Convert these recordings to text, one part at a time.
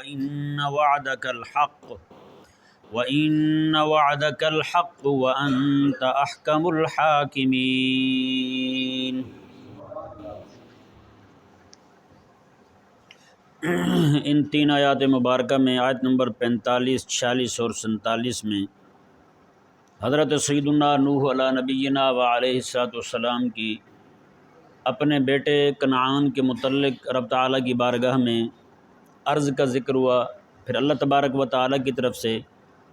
وإن وعدك الحق وإن وعدك الحق وأنت أحكم الحاكمين۔ ان تین آیات مبارکہ میں آیت نمبر 45، 46 اور 47 میں حضرت سیدنا نوح علیہ نبینا و علیہ السلام کی اپنے بیٹے کنعان کے متعلق رب تعالیٰ کی بارگاہ میں عرض کا ذکر ہوا۔ پھر اللہ تبارک و تعالیٰ کی طرف سے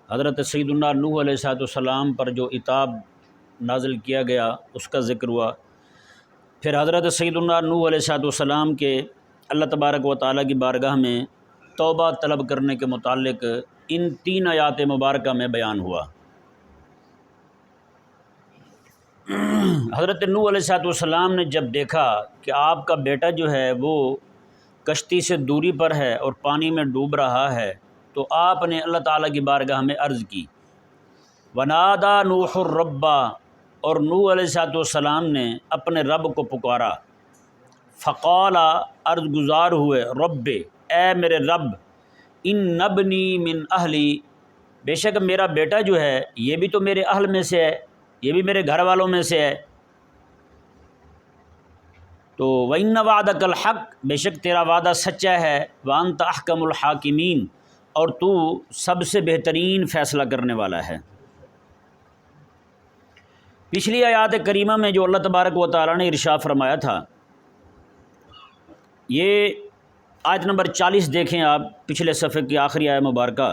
حضرت سیدنا نوح علیہ السلام پر جو عتاب نازل کیا گیا اس کا ذکر ہوا۔ پھر حضرت سیدنا نوح علیہ السلام کے اللہ تبارک و تعالیٰ کی بارگاہ میں توبہ طلب کرنے کے متعلق ان تین آیات مبارکہ میں بیان ہوا۔ حضرت نوح علیہ السلام نے جب دیکھا کہ آپ کا بیٹا جو ہے وہ کشتی سے دوری پر ہے اور پانی میں ڈوب رہا ہے تو آپ نے اللہ تعالیٰ کی بارگاہ میں عرض کی، ونادا نوح الرب، اور نوح علیہ السلام نے اپنے رب کو پکارا، فقال، عرض گزار ہوئے، رب، اے میرے رب، ان نبنی من اہلی، بے شک میرا بیٹا جو ہے یہ بھی تو میرے اہل میں سے ہے، یہ بھی میرے گھر والوں میں سے ہے۔ تو وَإِنَّ وَعْدَكَ الْحَقُّ، بے شک تیرا وعدہ سچا ہے، وَأَنْتَ أَحْكَمُ الْحَاكِمِينَ، اور تو سب سے بہترین فیصلہ کرنے والا ہے۔ پچھلی آیات کریمہ میں جو اللہ تبارک و تعالیٰ نے ارشاد فرمایا تھا، یہ آیت نمبر 40 دیکھیں آپ، پچھلے صفحے کی آخری آیت مبارکہ۔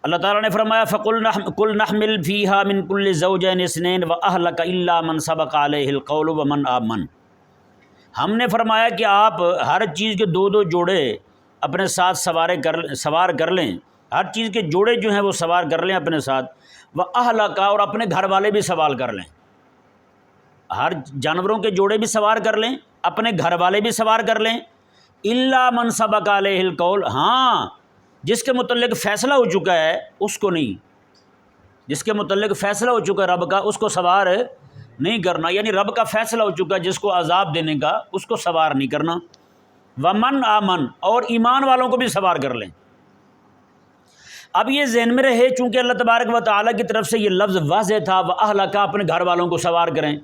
اللہ تعالیٰ نے فرمایا، قُلْ نَحْمِلْ فِيهَا مِنْ كُلِّ زَوْجَيْنِ اثْنَيْنِ وَأَهْلَكَ إِلَّا مَنْ سَبَقَ عَلَيْهِ الْقَوْلُ وَمَنْ آمَنَ۔ ہم نے فرمایا کہ آپ ہر چیز کے دو دو جوڑے اپنے ساتھ سوار کر لیں، ہر چیز کے جوڑے جو ہیں وہ سوار کر لیں اپنے ساتھ، وَأَهْلَكَ، اور اپنے گھر والے بھی سوار کر لیں، ہر جانوروں کے جوڑے بھی سوار کر لیں، اپنے گھر والے بھی سوار کر لیں، الا من سبق علیہ القول، ہاں جس کے متعلق فیصلہ ہو چکا ہے اس کو نہیں، جس کے متعلق فیصلہ ہو چکا ہے رب کا اس کو سوار نہیں کرنا، یعنی رب کا فیصلہ ہو چکا ہے جس کو عذاب دینے کا اس کو سوار نہیں کرنا، ومن آمن، اور ایمان والوں کو بھی سوار کر لیں۔ اب یہ ذہن میں رہے چونکہ اللہ تبارک و تعالیٰ کی طرف سے یہ لفظ واضح تھا، وَأَهْلَكَ، اپنے گھر والوں کو سوار کریں،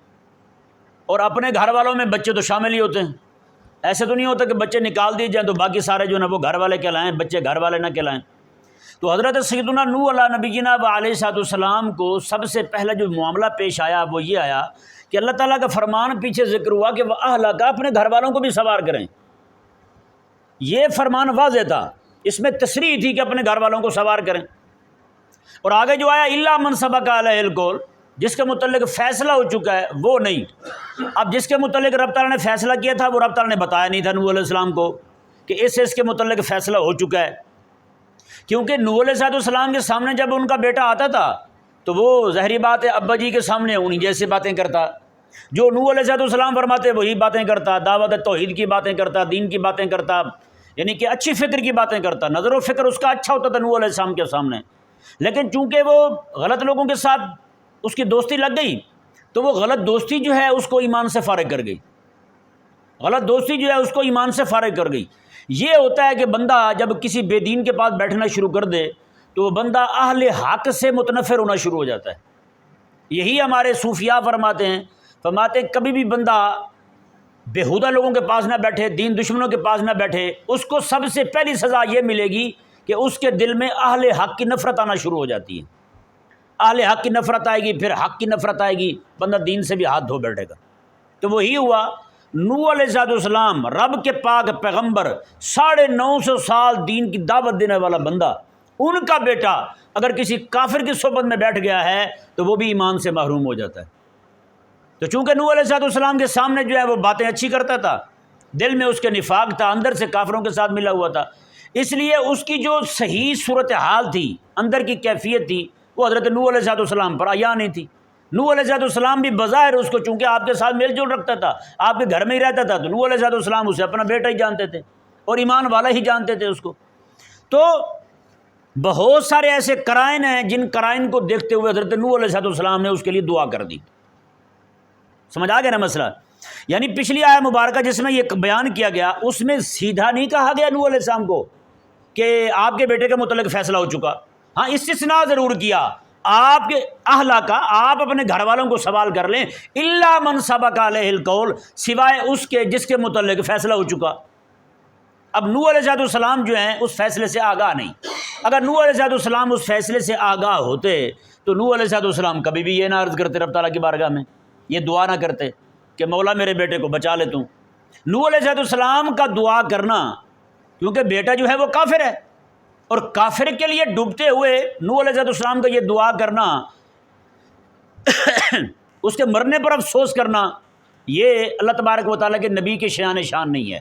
اور اپنے گھر والوں میں بچے تو شامل ہی ہوتے ہیں، ایسے تو نہیں ہوتا کہ بچے نکال دیے جائیں تو باقی سارے جو ہیں وہ گھر والے کہلائیں، بچے گھر والے نہ کہلائیں۔ تو حضرت سیدنا نوح علیہ نبینا و علیہ السلام کو سب سے پہلا جو معاملہ پیش آیا وہ یہ آیا کہ اللہ تعالیٰ کا فرمان پیچھے ذکر ہوا کہ وَأَهْلَكَ، اپنے گھر والوں کو بھی سوار کریں، یہ فرمان واضح تھا، اس میں تصریح تھی کہ اپنے گھر والوں کو سوار کریں، اور آگے جو آیا الا من سبق علیہ القول، جس کے متعلق فیصلہ ہو چکا ہے وہ نہیں۔ اب جس کے متعلق رب تعالیٰ نے فیصلہ کیا تھا وہ رب تعالیٰ نے بتایا نہیں تھا نوح علیہ السلام کو کہ اس کے متعلق فیصلہ ہو چکا ہے، کیونکہ نوح علیہ السلام کے سامنے جب ان کا بیٹا آتا تھا تو وہ ظاہری بات ہے ابا جی کے سامنے انہی جیسے باتیں کرتا، جو نوح علیہ السلام فرماتے وہی باتیں کرتا، دعوت توحید کی باتیں کرتا، دین کی باتیں کرتا، یعنی کہ اچھی فکر کی باتیں کرتا، نظر و فکر اس کا اچھا ہوتا تھا نوح علیہ السلام کے سامنے، لیکن چونکہ وہ غلط لوگوں کے ساتھ اس کی دوستی لگ گئی تو وہ غلط دوستی جو ہے اس کو ایمان سے فارغ کر گئی، غلط دوستی جو ہے اس کو ایمان سے فارغ کر گئی۔ یہ ہوتا ہے کہ بندہ جب کسی بے دین کے پاس بیٹھنا شروع کر دے تو وہ بندہ اہل حق سے متنفر ہونا شروع ہو جاتا ہے۔ یہی ہمارے صوفیاء فرماتے ہیں کبھی بھی بندہ بےہودہ لوگوں کے پاس نہ بیٹھے، دین دشمنوں کے پاس نہ بیٹھے، اس کو سب سے پہلی سزا یہ ملے گی کہ اس کے دل میں اہل حق کی نفرت آنا شروع ہو جاتی ہے، اہل حق کی نفرت آئے گی، پھر حق کی نفرت آئے گی، بندہ دین سے بھی ہاتھ دھو بیٹھے گا۔ تو وہی ہوا، نوح علیہ السلام رب کے پاک پیغمبر 950 سال دین کی دعوت دینے والا بندہ، ان کا بیٹا اگر کسی کافر کی صحبت میں بیٹھ گیا ہے تو وہ بھی ایمان سے محروم ہو جاتا ہے۔ تو چونکہ نوح علیہ السلام کے سامنے جو ہے وہ باتیں اچھی کرتا تھا، دل میں اس کے نفاق تھا، اندر سے کافروں کے ساتھ ملا ہوا تھا، اس لیے اس کی جو صحیح صورتحال تھی، اندر کی کیفیت تھی، وہ حضرت نوح علیہ السلام پر عیاں نہیں تھی۔ نوح علیہ السلام بھی بظاہر اس کو چونکہ آپ کے ساتھ میل جول رکھتا تھا، آپ کے گھر میں ہی رہتا تھا، تو نوح علیہ السلام اسے اپنا بیٹا ہی جانتے تھے اور ایمان والا ہی جانتے تھے اس کو۔ تو بہت سارے ایسے قرائن ہیں جن قرائن کو دیکھتے ہوئے حضرت نوح علیہ السلام نے اس کے لیے دعا کر دی۔ سمجھ آ گیا نا مسئلہ؟ یعنی پچھلی آیت مبارکہ جس میں یہ بیان کیا گیا اس میں سیدھا نہیں کہا گیا نوح علیہ السلام کو کہ آپ کے بیٹے کے متعلق فیصلہ ہو چکا. ہاں استثناء ضرور کیا آپ کے اہلا کا، آپ اپنے گھر والوں کو سوال کر لیں، الا من سبق علیہ القول، سوائے اس کے جس کے متعلق فیصلہ ہو چکا. اب نوح علیہ السلام جو ہیں اس فیصلے سے آگاہ نہیں. اگر نوح علیہ السلام اس فیصلے سے آگاہ ہوتے تو نوح علیہ السلام کبھی بھی یہ نہ عرض کرتے رب تعالیٰ کی بارگاہ میں، یہ دعا نہ کرتے کہ مولا میرے بیٹے کو بچا لے تو. نوح علیہ السلام کا دعا کرنا، کیونکہ بیٹا جو ہے وہ کافر ہے، اور کافر کے لیے ڈوبتے ہوئے نوح علیہ السلام کا یہ دعا کرنا، اس کے مرنے پر افسوس کرنا، یہ اللہ تبارک و تعالیٰ کے نبی کے شان نہیں ہے.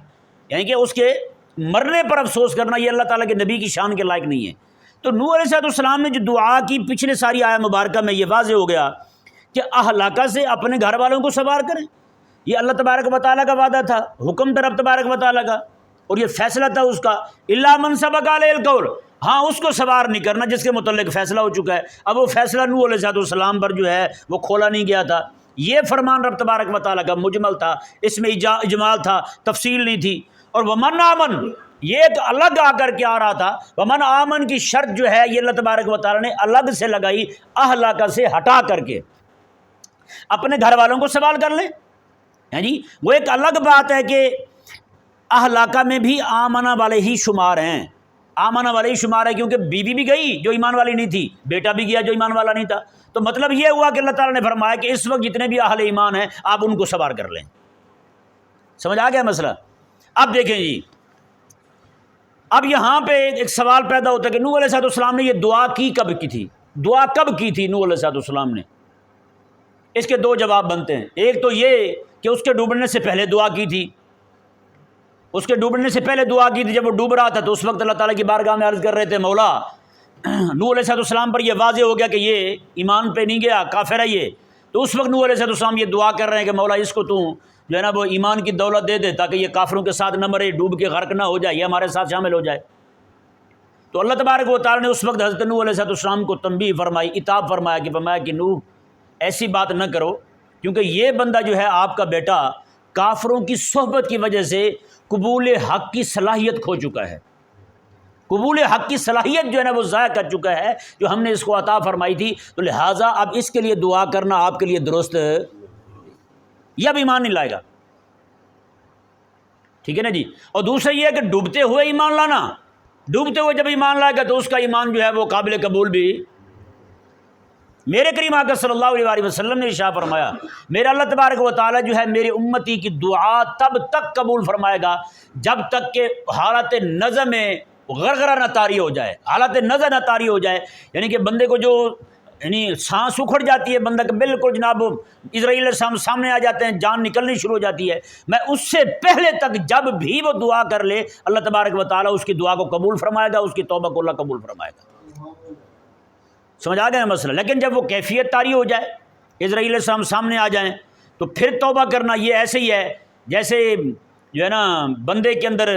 یعنی کہ اس کے مرنے پر افسوس کرنا یہ اللہ تعالیٰ کے نبی کی شان کے لائق نہیں ہے. تو نوح علیہ السلام نے جو دعا کی پچھلے ساری آیت مبارکہ میں یہ واضح ہو گیا کہ اہلاکہ سے اپنے گھر والوں کو سوار کریں. یہ اللہ تبارک و تعالیٰ کا وعدہ تھا، حکم تھا رب تبارک و تعالیٰ کا، اور یہ فیصلہ تھا اس کا، الا من سبق علیہ القول. ہاں اس کو سوار نہیں کرنا جس کے متعلق فیصلہ ہو چکا ہے. اب وہ فیصلہ نوح علیہ السلام پر جو ہے وہ کھولا نہیں گیا تھا. یہ فرمان رب تبارک و تعالیٰ کا مجمل تھا، اس میں اجمال تھا، تفصیل نہیں تھی. اور ومن آمن یہ ایک الگ آ کر کے آ رہا تھا. ومن آمن کی شرط جو ہے یہ اللہ تبارک و تعالیٰ نے الگ سے لگائی، اہلاکہ سے ہٹا کر کے اپنے گھر والوں کو سوال کر لیں. جی وہ ایک الگ بات ہے کہ اہلاکہ میں بھی آمنہ والے ہی شمار ہیں، آمنہ والے ہی شمار ہے، کیونکہ بیوی بھی گئی جو ایمان والی نہیں تھی، بیٹا بھی گیا جو ایمان والا نہیں تھا. تو مطلب یہ ہوا کہ اللہ تعالیٰ نے فرمایا کہ اس وقت جتنے بھی اہل ایمان ہیں آپ ان کو سوار کر لیں. سمجھ آ گیا مسئلہ؟ اب دیکھیں جی، اب یہاں پہ ایک سوال پیدا ہوتا ہے کہ نوح علیہ السلام نے یہ دعا کی کب کی تھی؟ دعا کب کی تھی نوح علیہ السلام نے؟ اس کے دو جواب بنتے ہیں. ایک تو یہ کہ اس کے ڈوبنے سے پہلے دعا کی تھی، اس کے ڈوبنے سے پہلے دعا کی تھی. جب وہ ڈوب رہا تھا تو اس وقت اللہ تعالیٰ کی بارگاہ میں عرض کر رہے تھے مولا نوح علیہ السلام پر یہ واضح ہو گیا کہ یہ ایمان پہ نہیں گیا، کافر ہے یہ. تو اس وقت نوح علیہ السلام یہ دعا کر رہے ہیں کہ مولا اس کو تو جو ہے نا وہ ایمان کی دولت دے دے تاکہ یہ کافروں کے ساتھ نہ مرے، ڈوب کے غرق نہ ہو جائے، یہ ہمارے ساتھ شامل ہو جائے. تو اللہ تبارک و تعالیٰ نے اس وقت حضرت نوح علیہ السلام کو تنبیہ فرمائی، عتاب فرمایا کہ نوح ایسی بات نہ کرو، کیونکہ یہ بندہ جو ہے آپ کا بیٹا کافروں کی صحبت کی وجہ سے قبول حق کی صلاحیت کھو چکا ہے. قبول حق کی صلاحیت جو ہے نا وہ ضائع کر چکا ہے جو ہم نے اس کو عطا فرمائی تھی. تو لہٰذا اب اس کے لیے دعا کرنا آپ کے لیے درست، یہ اب ایمان نہیں لائے گا. ٹھیک ہے نا جی. اور دوسرا یہ ہے کہ ڈوبتے ہوئے ایمان لانا، ڈوبتے ہوئے جب ایمان لائے گا تو اس کا ایمان جو ہے وہ قابل قبول بھی. میرے کریم آقا صلی اللہ علیہ وسلم نے ارشاد فرمایا میرا اللہ تبارک و تعالیٰ جو ہے میری امتی کی دعا تب تک قبول فرمائے گا جب تک کہ حالت نظم غرغرہ نہ طاری ہو جائے، حالت نظر نہ طاری ہو جائے. یعنی کہ بندے کو جو سانس اکھڑ جاتی ہے، بندہ بالکل جناب اسرائیل علیہ السلام سامنے آ جاتے ہیں، جان نکلنی شروع ہو جاتی ہے. میں اس سے پہلے تک جب بھی وہ دعا کر لے اللہ تبارک و تعالیٰ اس کی دعا کو قبول فرمائے گا، اس کی توبہ کو اللہ قبول فرمائے گا. سمجھ آ گیا مسئلہ؟ لیکن جب وہ کیفیت طاری ہو جائے، اسرائیل علیہ السلام سامنے آ جائیں، تو پھر توبہ کرنا یہ ایسے ہی ہے جیسے جو ہے نا بندے کے اندر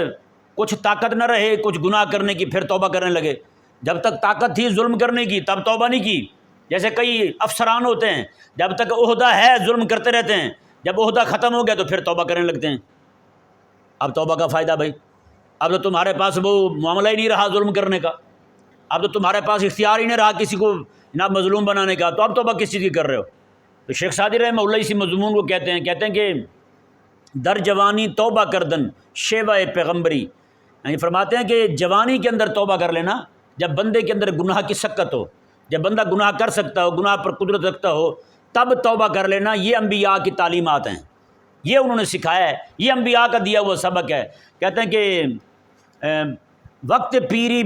کچھ طاقت نہ رہے کچھ گناہ کرنے کی، پھر توبہ کرنے لگے. جب تک طاقت تھی ظلم کرنے کی تب توبہ نہیں کی. جیسے کئی افسران ہوتے ہیں جب تک عہدہ ہے ظلم کرتے رہتے ہیں، جب عہدہ ختم ہو گیا تو پھر توبہ کرنے لگتے ہیں. اب توبہ کا فائدہ بھائی، اب تو تمہارے پاس وہ معاملہ ہی نہیں رہا ظلم کرنے کا، اب تو تمہارے پاس اختیار ہی نہیں رہا کسی کو جناب مظلوم بنانے کا، تو اب توبہ کس چیز کی کر رہے ہو؟ تو شیخ سعدی رحمہ اللہ اسی مضمون کو کہتے ہیں کہ در جوانی توبہ کردن شیوہ پیغمبری، یعنی فرماتے ہیں کہ جوانی کے اندر توبہ کر لینا جب بندے کے اندر گناہ کی سکت ہو، جب بندہ گناہ کر سکتا ہو، گناہ پر قدرت رکھتا ہو، تب توبہ کر لینا. یہ انبیاء کی تعلیمات ہیں، یہ انہوں نے سکھایا ہے، یہ انبیاء کا دیا ہوا سبق ہے. کہتے ہیں کہ وقت پیری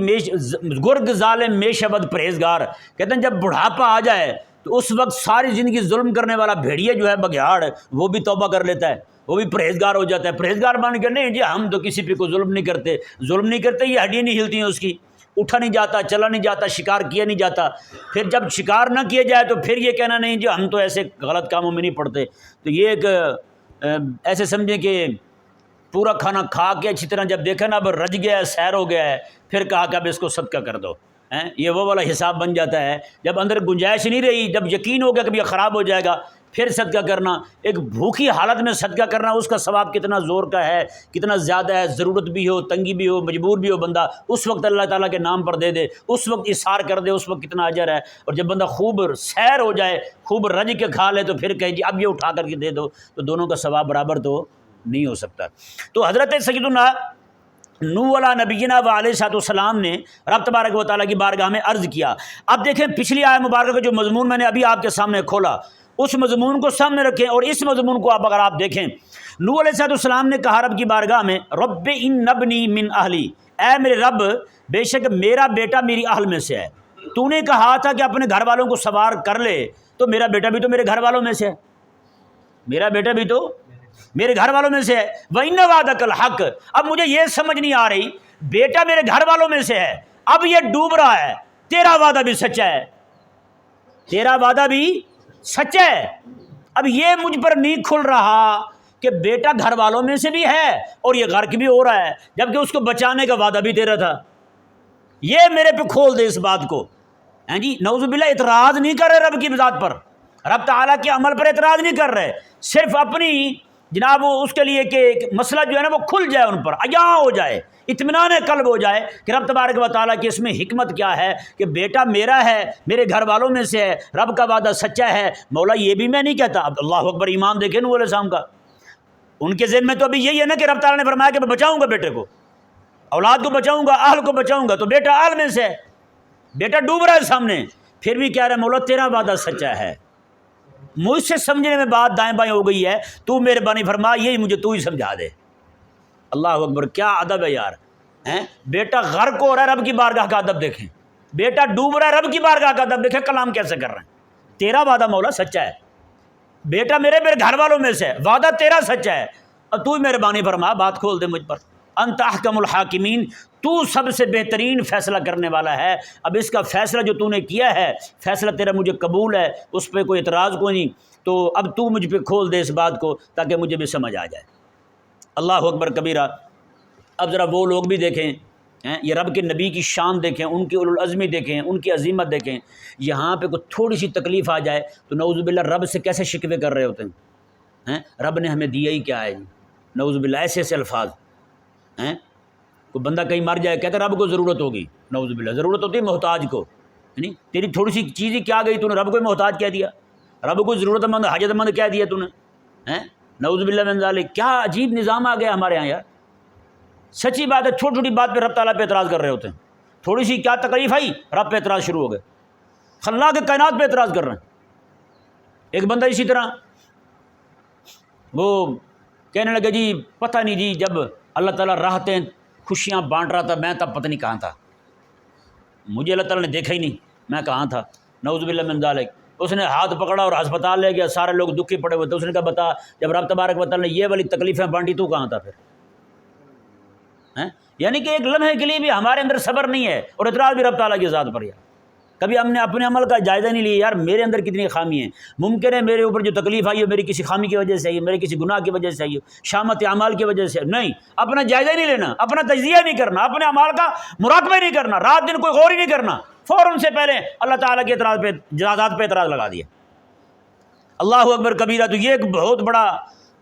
گرگ ظالم میں شبد پرہیزگار، کہتے ہیں جب بڑھاپا آ جائے تو اس وقت ساری زندگی ظلم کرنے والا بھیڑیا جو ہے بگیاڑ، وہ بھی توبہ کر لیتا ہے، وہ بھی پرہیزگار ہو جاتا ہے. پرہیزگار مان کے نہیں جی ہم تو کسی پہ کوئی ظلم نہیں کرتے، ظلم نہیں کرتے، یہ ہڈیاں نہیں ہلتی ہیں اس کی، اٹھا نہیں جاتا، چلا نہیں جاتا، شکار کیا نہیں جاتا. پھر جب شکار نہ کیا جائے تو پھر یہ کہنا نہیں جی ہم تو ایسے غلط کاموں میں نہیں پڑتے. تو یہ ایک ایسے سمجھیں کہ پورا کھانا کھا کے اچھی طرح جب دیکھا نا اب رج گیا ہے، سیر ہو گیا ہے، پھر کہا کہ اب اس کو صدقہ کر دو. یہ وہ والا حساب بن جاتا ہے جب اندر گنجائش نہیں رہی، جب یقین ہو گیا کہ یہ خراب ہو جائے گا، پھر صدقہ کرنا، ایک بھوکی حالت میں صدقہ کرنا، اس کا ثواب کتنا زور کا ہے، کتنا زیادہ ہے۔ ضرورت بھی ہو، تنگی بھی ہو، مجبور بھی ہو بندہ، اس وقت اللہ تعالیٰ کے نام پر دے دے، اس وقت اثار کر دے، اس وقت کتنا اجر ہے۔ اور جب بندہ خوب سیر ہو جائے، خوب رج کے کھا لے، تو پھر کہے جی اب یہ اٹھا کر کے دے دو، تو دونوں کا ثواب برابر تو نہیں ہو سکتا۔ تو حضرت سیدنا نوح علیہ نبینا و علیہ صاحب السلام نے رب تبارک و تعالیٰ کی بارگاہ میں عرض کیا۔ اب دیکھیں پچھلی آیت مبارکہ کا جو مضمون میں نے ابھی آپ کے سامنے کھولا، اس مضمون کو سامنے رکھیں، اور اس مضمون کو اگر آپ دیکھیں، نوح علیہ صاحب السلام نے کہا رب کی بارگاہ میں، رب ان نبنی من اہلی، اے میرے رب بے شک میرا بیٹا میری اہل میں سے ہے۔ تو نے کہا تھا کہ اپنے گھر والوں کو سوار کر لے، تو میرا بیٹا بھی تو میرے گھر والوں میں سے ہے، میرا بیٹا بھی تو میرے گھر والوں میں سے ہے۔ وَإِنَّ وَعْدَكَ الْحَقُّ، اب مجھے یہ سمجھ نہیں آ رہی، بیٹا میرے گھر والوں میں سے ہے، اب یہ ڈوب رہا ہے، تیرا وعدہ بھی سچا ہے، تیرا وعدہ بھی سچا ہے۔ اب یہ مجھ پر نہیں کھل رہا کہ بیٹا گھر والوں میں سے بھی ہے اور یہ غرق بھی ہو رہا ہے، جبکہ اس کو بچانے کا وعدہ بھی تیرا تھا۔ یہ میرے پہ کھول دے اس بات کو۔ ہیں جی نعوذ باللہ، اعتراض نہیں کر رہے رب کی ذات پر، رب تعالیٰ کے عمل پر اعتراض نہیں کر رہے، صرف اپنی جناب وہ اس کے لیے کہ مسئلہ جو ہے نا وہ کھل جائے، ان پر عیاں ہو جائے، اطمینان قلب ہو جائے کہ رب تبارک و تعالیٰ کی اس میں حکمت کیا ہے کہ بیٹا میرا ہے، میرے گھر والوں میں سے ہے، رب کا وعدہ سچا ہے۔ مولا یہ بھی میں نہیں کہتا۔ اب اللہ اکبر، ایمان دیکھیں نوح علیہ السلام کا، ان کے ذہن میں تو ابھی یہی ہے نا کہ رب تعالیٰ نے فرمایا کہ میں بچاؤں گا بیٹے کو، اولاد کو بچاؤں گا، اہل کو بچاؤں گا، تو بیٹا اہل میں سے ہے، بیٹا ڈوب رہا ہے سامنے، پھر بھی کہہ رہا ہے مولا تیرا وعدہ سچا ہے۔ مجھ سے سمجھنے میں بات دائیں بائیں ہو گئی ہے، تو مہربانی فرما یہی مجھے تو ہی سمجھا دے۔ اللہ اکبر، کیا ادب ہے یار، بیٹا غرق ہو رہا ہے، رب کی بارگاہ کا ادب دیکھیں، بیٹا ڈوب رہا ہے، رب کی بارگاہ کا ادب دیکھیں، کلام کیسے کر رہے ہیں۔ تیرا وعدہ مولا سچا ہے، بیٹا میرے گھر والوں میں سے ہے، وعدہ تیرا سچا ہے، اور تو ہی مہربانی فرما، بات کھول دے مجھ پر۔ انت احکم الحاکمین، تو سب سے بہترین فیصلہ کرنے والا ہے۔ اب اس کا فیصلہ جو تو نے کیا ہے، فیصلہ تیرا مجھے قبول ہے، اس پہ کوئی اعتراض کوئی نہیں، تو اب تو مجھ پہ کھول دے اس بات کو تاکہ مجھے بھی سمجھ آ جائے۔ اللہ اکبر کبیرہ۔ اب ذرا وہ لوگ بھی دیکھیں، یہ رب کے نبی کی شان دیکھیں، ان کی اولوالعزمی دیکھیں، ان کی عظیمت دیکھیں، یہاں پہ کوئی تھوڑی سی تکلیف آ جائے تو نعوذ باللہ رب سے کیسے شکوے کر رہے ہوتے ہیں، رب نے ہمیں دیا ہی کیا ہے جی، نعوذ باللہ ایسے ایسے الفاظ۔ کوئی بندہ کہیں مر جائے کہتا ہے رب کو ضرورت ہوگی، نعوذ باللہ ضرورت ہوتی ہے محتاج کو، یعنی تیری تھوڑی سی چیز ہی کیا گئی، تو نے رب کو ہی محتاج کہہ دیا، رب کو ضرورت مند حاجت مند کہہ دیا تو نے، نعوذ باللہ من ذالک۔ کیا عجیب نظام آ گیا ہمارے ہاں یار، سچی بات ہے، چھوٹی چھوٹی بات پہ رب تعالیٰ پہ اعتراض کر رہے ہوتے ہیں، تھوڑی سی کیا تکلیف آئی رب پہ اعتراض شروع ہو گئے، خلاق کائنات پہ اعتراض کر رہے ہیں۔ ایک بندہ اسی طرح وہ کہنے لگا جی پتہ نہیں جی، جب اللہ تعالیٰ راحتیں خوشیاں بانٹ رہا تھا میں تب پتہ نہیں کہاں تھا، مجھے اللہ تعالیٰ نے دیکھا ہی نہیں، میں کہاں تھا، نعوذ باللہ من ذالک۔ اس نے ہاتھ پکڑا اور ہسپتال لے گیا، سارے لوگ دکھی پڑے ہوئے تھے، اس نے کہا بتا جب رب تبارک و تعالیٰ نے یہ والی تکلیفیں بانٹی تو کہاں تھا پھر؟ یعنی کہ ایک لمحے کے لیے بھی ہمارے اندر صبر نہیں ہے، اور اعتراض بھی رب تعالیٰ کی ذات پر ہے۔ کبھی ہم نے اپنے عمل کا جائزہ نہیں لیا، یار میرے اندر کتنی خامی ہیں، ممکن ہے میرے اوپر جو تکلیف آئی ہو میری کسی خامی کی وجہ سے آئی ہو، میرے کسی گناہ کی وجہ سے آئی ہو، شامت اعمال کی وجہ سے نہیں، اپنا جائزہ نہیں لینا، اپنا تجزیہ نہیں کرنا، اپنے اعمال کا مراقبہ نہیں کرنا، رات دن کوئی غور ہی نہیں کرنا، فوراً سے پہلے اللہ تعالیٰ کے اعتراض پہ ذات پہ اعتراض لگا دیا۔ اللہ اکبر کبیرہ۔ تو یہ ایک بہت بڑا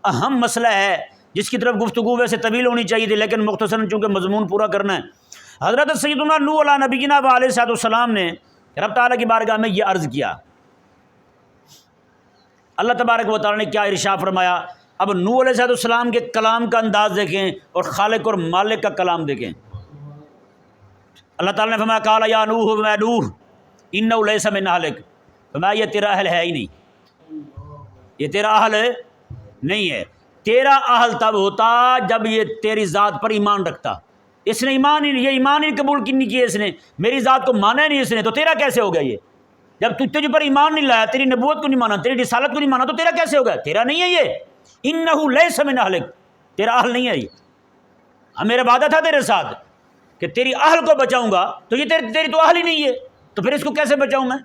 اہم مسئلہ ہے جس کی طرف گفتگو ویسے طویل ہونی چاہیے تھی، لیکن مختصراً چونکہ مضمون پورا کرنا ہے۔ حضرت سیدنا نوح علیہ نبینا و علیہ السلام نے رب تعالیٰ کی بارگاہ میں یہ عرض کیا، اللہ تبارک و تعالیٰ نے کیا ارشاد فرمایا۔ اب نوح علیہ السلام کے کلام کا انداز دیکھیں اور خالق اور مالک کا کلام دیکھیں۔ اللہ تعالیٰ نے فرمایا قال یا نوح، میں نوح انہ لیس من اہلک، فرمایا یہ تیرا اہل ہے ہی نہیں، یہ تیرا اہل نہیں ہے، تیرا اہل تب ہوتا جب یہ تیری ذات پر ایمان رکھتا، اس نے ایمان ہی نہیں، یہ ایمان ہی قبول نہیں کیا، اس نے میری ذات کو مانا ہی نہیں، اس نے تو تیرا کیسے ہو گیا یہ؟ جب تجھ پر ایمان نہیں لایا، تیری نبوت کو نہیں مانا، تیری رسالت کو نہیں مانا، تو تیرا کیسے ہو گیا؟ تیرا نہیں ہے یہ، انہ لیس من اہلک، تیرا اہل نہیں ہے یہ۔ میرا وعدہ تھا تیرے ساتھ کہ تیری اہل کو بچاؤں گا، تو یہ تیری تو اہل ہی نہیں ہے، تو پھر اس کو کیسے بچاؤں میں؟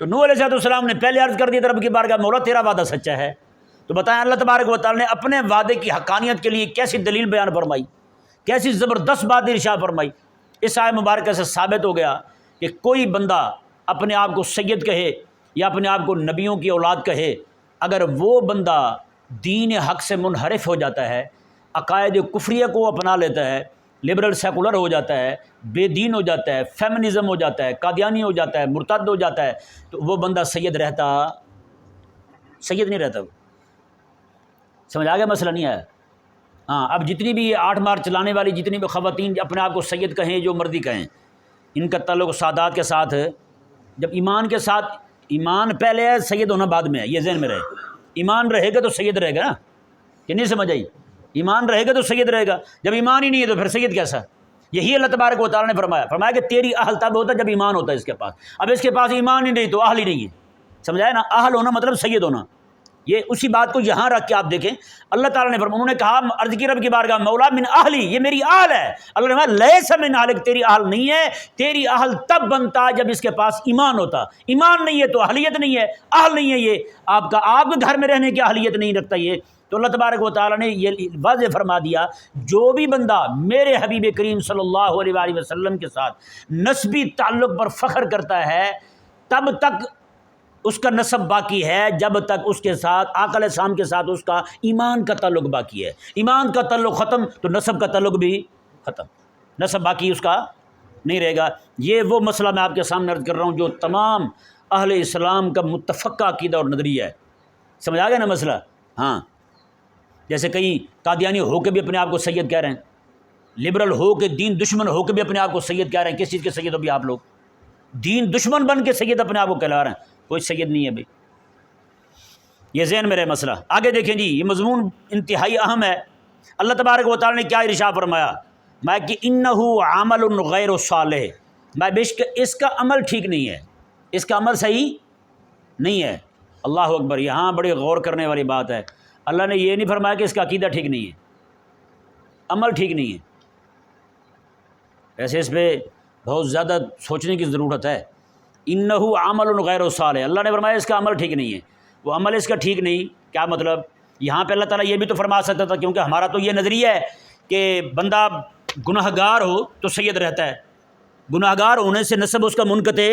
تو نوح علیہ السلام نے پہلے عرض کر دیا رب کی بارگاہ مولا تیرا وعدہ سچا ہے۔ تو بتائیں اللہ تبارک و تعالیٰ نے اپنے وعدے کی حقانیت کے لیے کیسی دلیل بیان فرمائی، کیسی زبردست بات ارشاد فرمائی۔ اس آیت مبارکہ سے ثابت ہو گیا کہ کوئی بندہ اپنے آپ کو سید کہے یا اپنے آپ کو نبیوں کی اولاد کہے اگر وہ بندہ دین حق سے منحرف ہو جاتا ہے، عقائد کفریہ کو اپنا لیتا ہے، لبرل سیکولر ہو جاتا ہے، بے دین ہو جاتا ہے، فیمنزم ہو جاتا ہے، قادیانی ہو جاتا ہے، مرتد ہو جاتا ہے، تو وہ بندہ سید نہیں رہتا۔ سمجھ آ گیا مسئلہ؟ نہیں آیا؟ ہاں، اب جتنی بھی 8 مارچ چلانے والی جتنی بھی خواتین اپنے آپ کو سید کہیں، جو مرضی کہیں، ان کا تعلق سادات کے ساتھ ہے۔ جب ایمان کے ساتھ، ایمان پہلے ہے، سید ہونا بعد میں ہے، یہ ذہن میں رہے۔ ایمان رہے گا تو سید رہے گا نا، کہ نہیں سمجھ آئی؟ ایمان رہے گا تو سید رہے گا، جب ایمان ہی نہیں ہے تو پھر سید کیسا؟ یہی اللہ تبارک و تعالیٰ نے فرمایا کہ تیری اہل تب ہوتا ہے جب ایمان ہوتا ہے اس کے پاس۔ اب اس کے پاس ایمان ہی نہیں تو اہل ہی نہیں ہے۔ سمجھایا نا؟ اہل ہونا مطلب سید ہونا۔ یہ اسی بات کو یہاں رکھ کے آپ دیکھیں، اللہ تعالیٰ نے فرمایا، انہوں نے کہا عرض کی رب کی بارگاہ، مولا من اہلی، یہ میری اہل ہے۔ اللہ نے فرمایا لیس من اہلک، تیری اہل نہیں ہے، تیری اہل تب بنتا جب اس کے پاس ایمان ہوتا۔ ایمان نہیں ہے تو اہلیت نہیں ہے، اہل نہیں ہے، یہ آپ کے گھر میں رہنے کی اہلیت نہیں رکھتا یہ۔ تو اللہ تبارک و تعالیٰ نے یہ واضح فرما دیا، جو بھی بندہ میرے حبیب کریم صلی اللہ علیہ وآلہ وسلم کے ساتھ نسبی تعلق پر فخر کرتا ہے، تب تک اس کا نسب باقی ہے جب تک اس کے ساتھ آقا علیہ السلام کے ساتھ اس کا ایمان کا تعلق باقی ہے۔ ایمان کا تعلق ختم تو نسب کا تعلق بھی ختم، نسب باقی اس کا نہیں رہے گا۔ یہ وہ مسئلہ میں آپ کے سامنے عرض کر رہا ہوں جو تمام اہل اسلام کا متفقہ عقیدہ اور نظریہ ہے۔ سمجھ آ گیا نا مسئلہ؟ ہاں، جیسے کئی قادیانی ہو کے بھی اپنے آپ کو سید کہہ رہے ہیں، لبرل ہو کے، دین دشمن ہو کے بھی اپنے آپ کو سید کہہ رہے ہیں۔ کس چیز کے سید ہو بھی آپ لوگ؟ دین دشمن بن کے سید اپنے آپ کو کہلا رہے ہیں، کوئی سید نہیں ہے بھائی۔ یہ ذہن میں رہے مسئلہ۔ آگے دیکھیں جی، یہ مضمون انتہائی اہم ہے۔ اللہ تبارک و تعالیٰ نے کیا ارشاد فرمایا؟ میں کہ انہو عمل غیر صالح، میں بے شک اس کا عمل ٹھیک نہیں ہے، اس کا عمل صحیح نہیں ہے۔ اللہ اکبر، یہاں بڑی غور کرنے والی بات ہے۔ اللہ نے یہ نہیں فرمایا کہ اس کا عقیدہ ٹھیک نہیں ہے، عمل ٹھیک نہیں ہے۔ ایسے اس پہ بہت زیادہ سوچنے کی ضرورت ہے۔ انہو عمل غیر صالح، اللہ نے فرمایا اس کا عمل ٹھیک نہیں ہے۔ وہ عمل اس کا ٹھیک نہیں، کیا مطلب؟ یہاں پہ اللہ تعالیٰ یہ بھی تو فرما سکتا تھا، کیونکہ ہمارا تو یہ نظریہ ہے کہ بندہ گناہ گار ہو تو سید رہتا ہے، گناہ گار ہونے سے نسب اس کا منقطع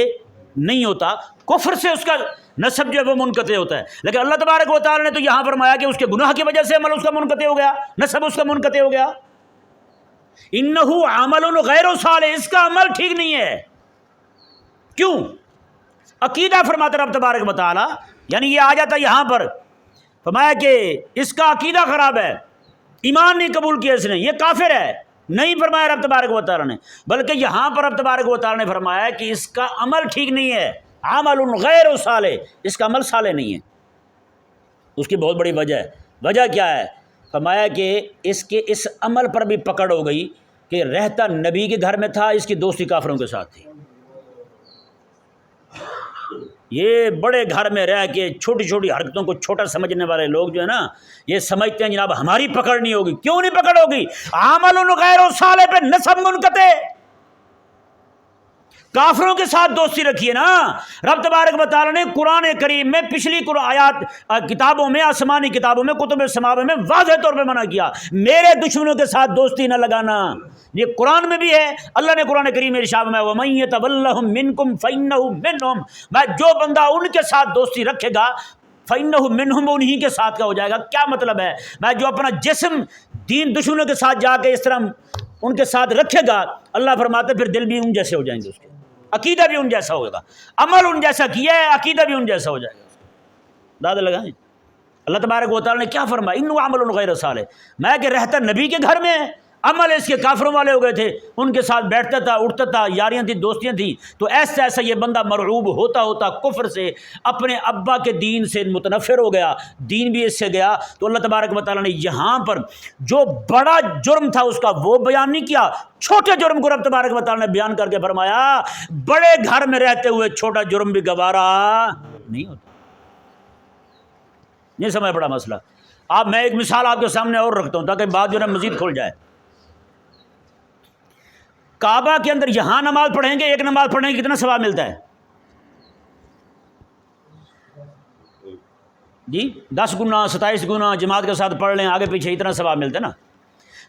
نہیں ہوتا، کفر سے اس کا نسب جو ہے وہ منقطع ہوتا ہے۔ لیکن اللہ تبارک و تعالیٰ نے تو یہاں فرمایا کہ اس کے گناہ کی وجہ سے عمل اس کا منقطع ہو گیا، نسب اس کا منقطع ہو گیا۔ انہو عمل غیر صالح، اس کا عمل ٹھیک نہیں ہے۔ کیوں؟ عقیدہ فرماتا رب تبارک و تعالیٰ، یعنی یہ آ جاتا یہاں پر فرمایا کہ اس کا عقیدہ خراب ہے، ایمان نہیں قبول کیا اس نے، یہ کافر ہے، نہیں فرمایا رب تبارک و تعالیٰ نے، بلکہ یہاں پر رب تبارک و تعالیٰ نے فرمایا کہ اس کا عمل ٹھیک نہیں ہے، عمل غیر صالح، اس کا عمل صالح نہیں ہے۔ اس کی بہت بڑی وجہ ہے۔ وجہ کیا ہے؟ فرمایا کہ اس کے اس عمل پر بھی پکڑ ہو گئی کہ رہتا نبی کے گھر میں تھا، اس کی دوستی کافروں کے ساتھ تھی۔ یہ بڑے گھر میں رہ کے چھوٹی چھوٹی حرکتوں کو چھوٹا سمجھنے والے لوگ جو ہے نا، یہ سمجھتے ہیں جناب ہماری پکڑ نہیں ہوگی۔ کیوں نہیں پکڑ ہوگی؟ عمل غیر صالح پہ نسب منقطع، کافروں کے ساتھ دوستی رکھیے نا۔ رب تبارک و تعالیٰ نے قرآن کریم میں پچھلی آیات کتابوں میں، آسمانی کتابوں میں، کتب سماوی میں واضح طور پہ منع کیا، میرے دشمنوں کے ساتھ دوستی نہ لگانا۔ یہ قرآن میں بھی ہے، اللہ نے قرآن کریم میں ارشاد فرمایا وَمَن يَتَوَلَّهُم مِّنكُمْ فَإِنَّهُ مِنْهُمْ، میں جو بندہ ان کے ساتھ دوستی رکھے گا فَإِنَّهُ مِنْهُمْ، انہی کے ساتھ کا ہو جائے گا۔ کیا مطلب ہے؟ میں جو اپنا جسم دین دشمنوں کے ساتھ جا کے اس طرح ان کے ساتھ رکھے گا، اللہ فرماتے پھر دل بھی ان جیسے ہو جائیں گے، اس کے عقیدہ بھی ان جیسا ہوگا، عمل ان جیسا کیا ہے، عقیدہ بھی ان جیسا ہو جائے گا۔ داد لگائیں، اللہ تبارک و تعالیٰ نے کیا فرمایا؟ انہ عمل غیر صالح، میں کہ رہتا نبی کے گھر میں، عمل اس کے کافروں والے ہو گئے تھے، ان کے ساتھ بیٹھتا تھا، اٹھتا تھا، یاریاں تھی، دوستیاں تھیں، تو ایسا ایسا یہ بندہ مرعوب ہوتا ہوتا کفر سے، اپنے ابا کے دین سے متنفر ہو گیا، دین بھی اس سے گیا۔ تو اللہ تبارک و تعالیٰ نے یہاں پر جو بڑا جرم تھا اس کا وہ بیان نہیں کیا، چھوٹے جرم کو رب تبارک و تعالیٰ نے بیان کر کے فرمایا بڑے گھر میں رہتے ہوئے چھوٹا جرم بھی گوارا نہیں ہوتا۔ نہیں سمجھ پڑا مسئلہ؟ اب میں ایک مثال آپ کے سامنے اور رکھتا ہوں تاکہ بات جو ہے مزید کھل جائے۔ کعبہ کے اندر یہاں نماز پڑھیں گے، ایک نماز پڑھنے کی کتنا ثواب ملتا ہے؟ جی 10 گنا 27 گنا جماعت کے ساتھ پڑھ لیں آگے پیچھے، اتنا ثواب ملتا ہے نا۔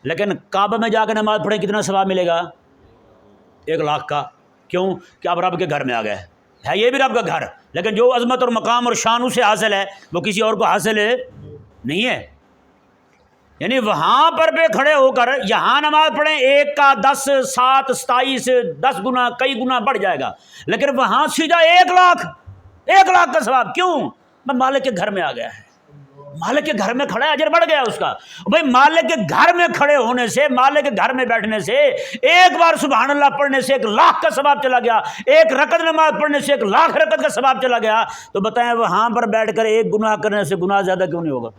لیکن کعبہ میں جا کے نماز پڑھیں کتنا ثواب ملے گا؟ 1 لاکھ کا۔ کیوں؟ کہ آپ رب کے گھر میں آ گئے، ہے یہ بھی رب کا گھر، لیکن جو عظمت اور مقام اور شان اسے حاصل ہے وہ کسی اور کو حاصل ہے نہیں ہے۔ یعنی وہاں پر پہ کھڑے ہو کر یہاں نماز پڑھیں 1 کا 10 7 27 10 گنا کئی گنا بڑھ جائے گا، لیکن وہاں سیدھا 1 لاکھ کا ثواب۔ کیوں؟ میں مالک کے گھر میں آ گیا ہے، مالک کے گھر میں کھڑا ہے، اجر بڑھ گیا اس کا۔ بھائی مالک کے گھر میں کھڑے ہونے سے، مالک کے گھر میں بیٹھنے سے، ایک بار سبحان اللہ پڑھنے سے 1 لاکھ کا ثواب چلا گیا، 1 رکعت نماز پڑھنے سے 1 لاکھ رکعت کا ثواب چلا گیا، تو بتائیں وہاں پر بیٹھ کر 1 گناہ کرنے سے گناہ زیادہ کیوں نہیں ہوگا؟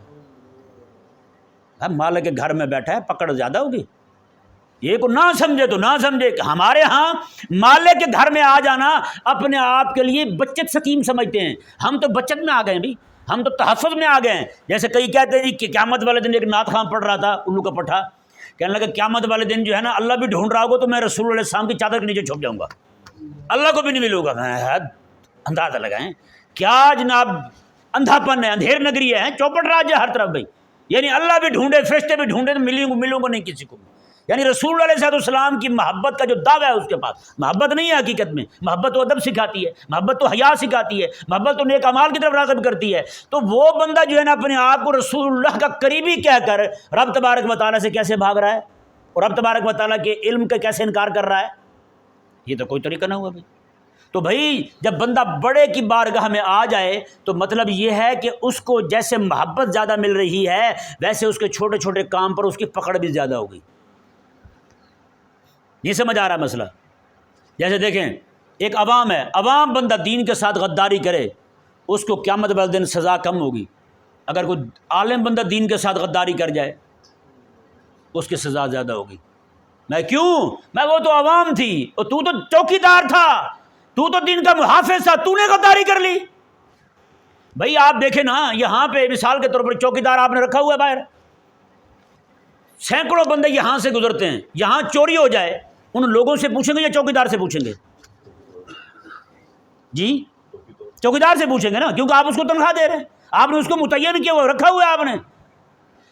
اب مالک کے گھر میں بیٹھا ہے، پکڑ زیادہ ہوگی؟ یہ کو نہ سمجھے تو نہ سمجھے۔ ہمارے ہاں مالک کے گھر میں آ جانا اپنے آپ کے لیے بچت سکیم سمجھتے ہیں۔ ہم تو بچت میں آ گئے ہیں بھائی، ہم تو تحفظ میں آ گئے ہیں۔ جیسے کئی کہتے ہیں کہ قیامت والے دن، ایک نعت خواں پڑھ رہا تھا الو کا پٹھا، کہنے لگا قیامت والے دن جو ہے نا اللہ بھی ڈھونڈ رہا ہوگا تو میں رسول اللہ علیہ السلام کی چادر کے نیچے چھپ جاؤں گا، اللہ کو بھی نہیں ملوں گا۔ اندازہ لگائیں کیا جناب اندھا پن ہے، اندھیر نگری ہے، چوپٹ راج ہے ہر طرف بھائی۔ یعنی اللہ بھی ڈھونڈے، فرشتے بھی ڈھونڈے تو ملوں گا نہیں کسی کو۔ یعنی رسول اللہ علیہ السلام کی محبت کا جو دعویٰ ہے اس کے پاس محبت نہیں ہے حقیقت میں۔ محبت تو ادب سکھاتی ہے، محبت تو حیا سکھاتی ہے، محبت تو نیک اعمال کی طرف راغب کرتی ہے۔ تو وہ بندہ جو ہے نا اپنے آپ کو رسول اللہ کا قریبی کہہ کر رب تبارک و تعالیٰ سے کیسے بھاگ رہا ہے اور رب تبارک و تعالیٰ کے علم کا کیسے انکار کر رہا ہے؟ یہ تو کوئی طریقہ نہ ہوا بھائی۔ تو بھائی جب بندہ بڑے کی بارگاہ میں آ جائے تو مطلب یہ ہے کہ اس کو جیسے محبت زیادہ مل رہی ہے ویسے اس کے چھوٹے چھوٹے کام پر اس کی پکڑ بھی زیادہ ہوگی۔ نہیں سمجھ آ رہا مسئلہ؟ جیسے دیکھیں ایک عوام ہے، عوام بندہ دین کے ساتھ غداری کرے اس کو قیامت والے دن سزا کم ہوگی۔ اگر کوئی عالم بندہ دین کے ساتھ غداری کر جائے اس کی سزا زیادہ ہوگی۔ میں کیوں؟ میں وہ تو عوام تھی اور تو چوکی دار تھا، تو دین کا محافظ تھا، تو نے غداری کر لی۔ بھائی آپ دیکھیں نا یہاں پہ مثال کے طور پر چوکی دار آپ نے رکھا ہوا ہے باہر، سینکڑوں بندے یہاں سے گزرتے ہیں، یہاں چوری ہو جائے ان لوگوں سے پوچھیں گے یا چوکی دار سے پوچھیں گے؟ جی چوکی دار سے پوچھیں گے نا، کیونکہ آپ اس کو تنخواہ دے رہے ہیں، آپ نے اس کو متعین کیا ہوا رکھا ہوا ہے آپ نے۔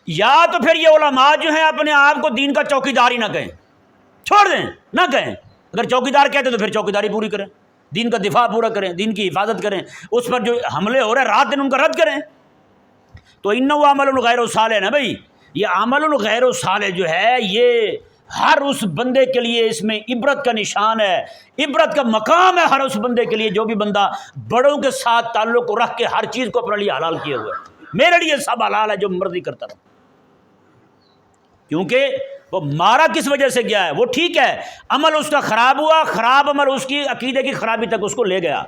یا تو پھر یہ علماء جو ہیں اپنے آپ کو دین کا چوکی دار ہی نہ کہیں، چھوڑ دیں نہ کہیں۔ اگر چوکی دار کہتے تو پھر چوکی داری پوری کریں، دین کا دفاع پورا کریں، دین کی حفاظت کریں، اس پر جو حملے ہو رہے ہیں رات دن ان کا رد کریں۔ تو انہ عمل غیر صالح نا بھائی، یہ عمل غیر صالح جو ہے یہ ہر اس بندے کے لیے اس میں عبرت کا نشان ہے، عبرت کا مقام ہے ہر اس بندے کے لیے جو بھی بندہ بڑوں کے ساتھ تعلق کو رکھ کے ہر چیز کو اپنے لیے حلال کیے ہوئے ہے۔ میرے لیے سب حلال ہے، جو مرضی کرتا رہا، کیونکہ وہ مارا کس وجہ سے گیا ہے، وہ ٹھیک ہے عمل اس کا خراب ہوا، خراب عمل اس کی عقیدے کی خرابی تک اس کو لے گیا،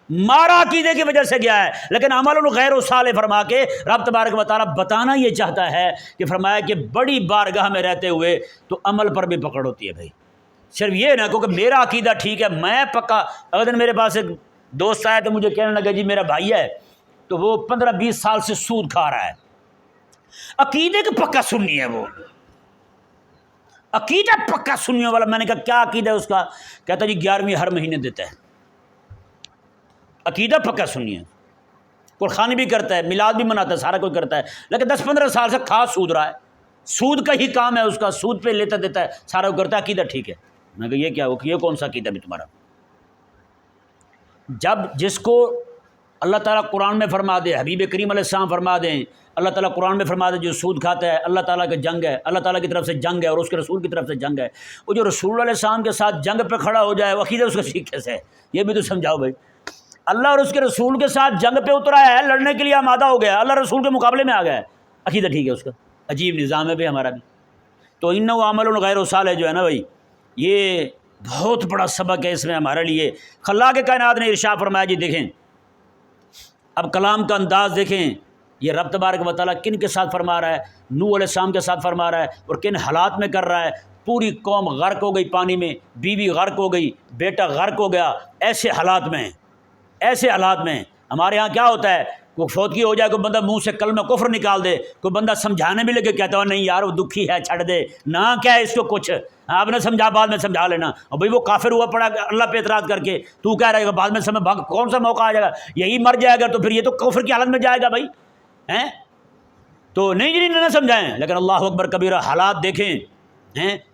مارا عقیدے کی وجہ سے گیا ہے، لیکن عمل غیر صالح فرما کے رب تبارک و تعالیٰ بتانا یہ چاہتا ہے کہ فرمایا کہ بڑی بارگاہ میں رہتے ہوئے تو عمل پر بھی پکڑ ہوتی ہے بھائی۔ صرف یہ نہ کیونکہ میرا عقیدہ ٹھیک ہے میں پکا، اگر دن میرے پاس ایک دوست آیا تو مجھے کہنے لگا جی میرا بھائی ہے تو وہ 15-20 سال سے سود کھا رہا ہے، عقیدے کا پکا سنی ہے، وہ عقیدہ پکا سنیوں والا۔ میں نے کہا کیا عقیدہ ہے اس کا؟ کہتا جی 11ویں ہر مہینے دیتا ہے۔ عقیدہ پکا سنی ہے، قرخانی بھی کرتا ہے، میلاد بھی مناتا ہے، سارا کوئی کرتا ہے، لیکن 10-15 سال سے کھا سود رہا ہے، سود کا ہی کام ہے اس کا، سود پہ لیتا دیتا ہے، سارا وہ کرتا ہے، عقیدہ ٹھیک ہے۔ میں کہا یہ کیا ہو، یہ کون سا عقیدہ بھی تمہارا؟ جب جس کو اللہ تعالیٰ قرآن میں فرما دے، حبیب کریم علیہ السلام فرما دیں، اللہ تعالیٰ قرآن میں فرما دے جو سود کھاتا ہے اللہ تعالیٰ کا جنگ ہے، اللہ تعالیٰ کی طرف سے جنگ ہے اور اس کے رسول کی طرف سے جنگ ہے، وہ جو رسول علیہ السلام کے ساتھ جنگ پہ کھڑا ہو جائے وہ عقیدہ اس کا ٹھیک کیسے ہے؟ یہ بھی تو سمجھاؤ بھائی۔ اللہ اور اس کے رسول کے ساتھ جنگ پہ اترا ہے، لڑنے کے لیے آمادہ ہو گیا، اللہ رسول کے مقابلے میں آ گیا ہے، عقیدہ ٹھیک ہے اس کا؟ عجیب نظام ہے بھائی ہمارا بھی۔ تو انہ عمل غیر صالح جو ہے نا بھائی، یہ بہت بڑا سبق ہے اس میں ہمارے لیے۔ خلاق کائنات نے ارشاد فرمایا جی دیکھیں اب کلام کا انداز دیکھیں، یہ رب تبارک و تعالیٰ کن کے ساتھ فرما رہا ہے؟ نوح علیہ السلام کے ساتھ فرما رہا ہے، اور کن حالات میں کر رہا ہے؟ پوری قوم غرق ہو گئی پانی میں، بیوی غرق ہو گئی، بیٹا غرق ہو گیا، ایسے حالات میں ہمارے ہاں کیا ہوتا ہے، کوئی فوتگی ہو جائے، کوئی بندہ منہ سے کلمہ کفر نکال دے، کوئی بندہ سمجھانے بھی لگے، کہتا ہو نہیں یار وہ دکھی ہے چھڑ دے نہ، کیا ہے اس کو کچھ آپ نے سمجھا بعد میں سمجھا لینا، اور بھائی وہ کافر ہوا پڑا اللہ پہ اعتراض کر کے، تو کہہ رہے گا بعد میں سمجھ بھاگ کون سا موقع آ جائے گا، یہی مر جائے گا تو پھر یہ تو کفر کی حالت میں جائے گا بھائی تو نہیں جی نہیں سمجھائیں، لیکن اللہ اکبر کبیرہ حالات دیکھیں،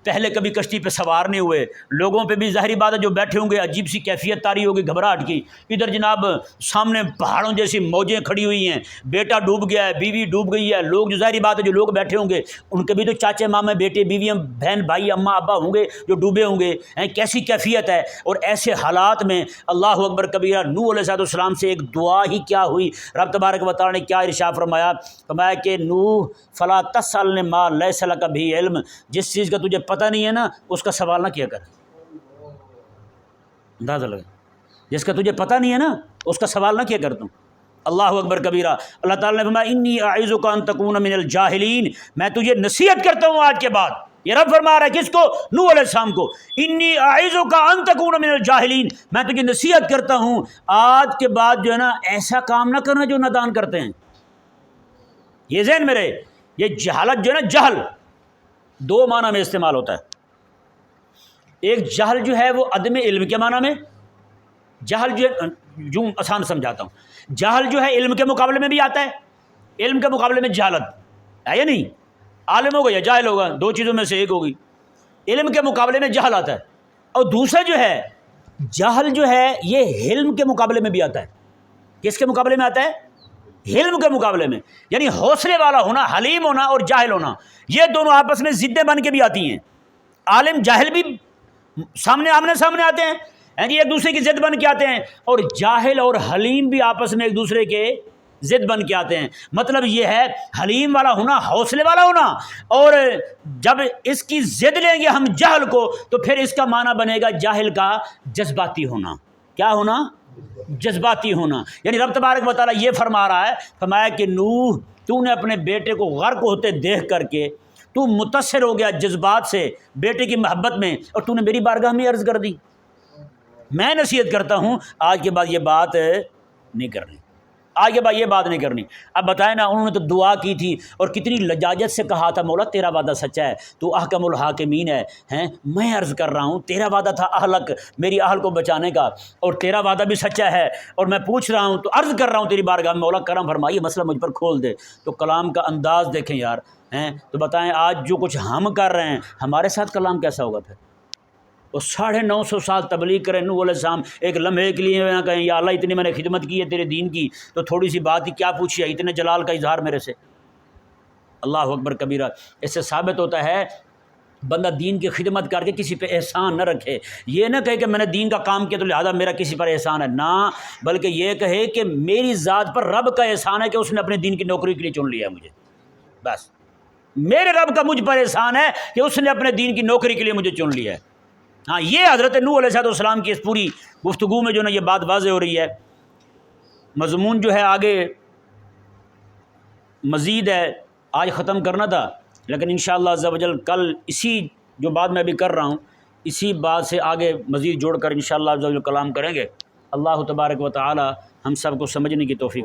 پہلے کبھی کشتی پہ سوار نہیں ہوئے، لوگوں پہ بھی ظاہری بات ہے جو بیٹھے ہوں گے عجیب سی کیفیت طاری ہوگی گھبراہٹ کی، ادھر جناب سامنے پہاڑوں جیسی موجیں کھڑی ہوئی ہیں، بیٹا ڈوب گیا ہے، بیوی ڈوب گئی ہے، لوگ جو ظاہری بات ہے جو لوگ بیٹھے ہوں گے ان کے بھی تو چاچے مامے بیٹے بیویاں بہن بھائی اماں ابا ہوں گے جو ڈوبے ہوں گے، کیسی کیفیت ہے۔ اور ایسے حالات میں اللہ اکبر کبیرہ نوح علیہ السلام سے ایک دعا ہی کیا ہوئی، رب تبارک و تعالی نے کیا ارشاد فرمایا کہ نوح فلا تسألنی ما لیس لک بہ علم، جس چیز کا تجھے پتہ نہیں ہے نا اس کا سوال نہ کیا کر، اندازہ لگا، جس کا تجھے پتہ نہیں ہے نا اس کا سوال نہ کیا کر تم۔ اللہ اکبر کبیرہ۔ اللہ تعالیٰ نے فرمایا انی اعوذک ان تکون من الجاہلین، میں تجھے نصیحت کرتا ہوں آج کے بعد، یہ رب فرما رہا ہے کس کو؟ نوح علیہ السلام کو، انی اعوذک ان تکون من الجاہلین، میں تجھے نصیحت کرتا ہوں آج کے بعد جو ہے نا ایسا کام نہ کرنا جو نادان کرتے ہیں۔ یہ ذہن میں رہے، یہ جہالت جو ہے نا، جہل دو معنی میں استعمال ہوتا ہے۔ ایک جہل جو ہے وہ عدم علم کے معنی میں، جہل جو ہے جو آسان سمجھاتا ہوں، جہل جو ہے علم کے مقابلے میں بھی آتا ہے، علم کے مقابلے میں جہالت ہے یا نہیں، عالم ہوگا یا جاہل ہوگا، دو چیزوں میں سے ایک ہوگی، علم کے مقابلے میں جہل آتا ہے۔ اور دوسرا جو ہے جہل جو ہے یہ علم کے مقابلے میں بھی آتا ہے۔ کس کے مقابلے میں آتا ہے؟ علم کے مقابلے میں، یعنی حوصلے والا ہونا، حلیم ہونا اور جاہل ہونا، یہ دونوں آپس میں ضدیں بن کے بھی آتی ہیں۔ عالم جاہل بھی آمنے سامنے آتے ہیں، ایک دوسرے کی ضد بن کے آتے ہیں، اور جاہل اور حلیم بھی آپس میں ایک دوسرے کے ضد بن کے آتے ہیں۔ مطلب یہ ہے حلیم والا ہونا، حوصلے والا ہونا، اور جب اس کی ضد لیں گے ہم جہل کو تو پھر اس کا معنی بنے گا جاہل کا جذباتی ہونا۔ کیا ہونا؟ جذباتی ہونا۔ یعنی رب تبارک و تعالیٰ یہ فرما رہا ہے، فرمایا کہ نوح تو نے اپنے بیٹے کو غرق ہوتے دیکھ کر کے تو متاثر ہو گیا جذبات سے، بیٹے کی محبت میں، اور تو نے میری بارگاہ میں عرض کر دی۔ میں نصیحت کرتا ہوں آج کے بعد یہ بات نہیں کرنی، آج کے بعد یہ بات نہیں کرنی۔ اب بتائیں نا، انہوں نے تو دعا کی تھی اور کتنی لجاجت سے کہا تھا مولا تیرا وعدہ سچا ہے، تو احکم الحاکمین ہے، میں عرض کر رہا ہوں تیرا وعدہ تھا اہلک، میری اہل کو بچانے کا، اور تیرا وعدہ بھی سچا ہے، اور میں پوچھ رہا ہوں تو عرض کر رہا ہوں تیری بارگاہ میں، مولا کرم فرمائیے مسئلہ مجھ پر کھول دے۔ تو کلام کا انداز دیکھیں یار، تو بتائیں آج جو کچھ ہم کر رہے ہیں ہمارے ساتھ کلام کیسا ہوگا پھر؟ وہ 950 سال تبلیغ کریں، نوح علیہ السلام ایک لمحے کے لیے نہ کہیں یا اللہ اتنی میں نے خدمت کی ہے تیرے دین کی تو تھوڑی سی بات ہی کیا پوچھی ہے، اتنے جلال کا اظہار میرے سے۔ اللہ اکبر کبیرہ۔ اس سے ثابت ہوتا ہے بندہ دین کی خدمت کر کے کسی پہ احسان نہ رکھے، یہ نہ کہے کہ میں نے دین کا کام کیا تو لہذا میرا کسی پر احسان ہے، نہ، بلکہ یہ کہے کہ میری ذات پر رب کا احسان ہے کہ اس نے اپنے دین کی نوکری کے لیے چن لیا ہے مجھے، بس میرے رب کا مجھ پر احسان ہے کہ اس نے اپنے دین کی نوکری کے لیے مجھے چن لیا ہے۔ ہاں، یہ حضرت نوح علیہ السلام کی اس پوری گفتگو میں جو نا یہ بات واضح ہو رہی ہے۔ مضمون جو ہے آگے مزید ہے، آج ختم کرنا تھا، لیکن انشاءاللہ عز و جل کل اسی جو بات میں ابھی کر رہا ہوں اسی بات سے آگے مزید جوڑ کر انشاءاللہ عز و جل کلام کریں گے۔ اللہ تبارک و تعالی ہم سب کو سمجھنے کی توفیق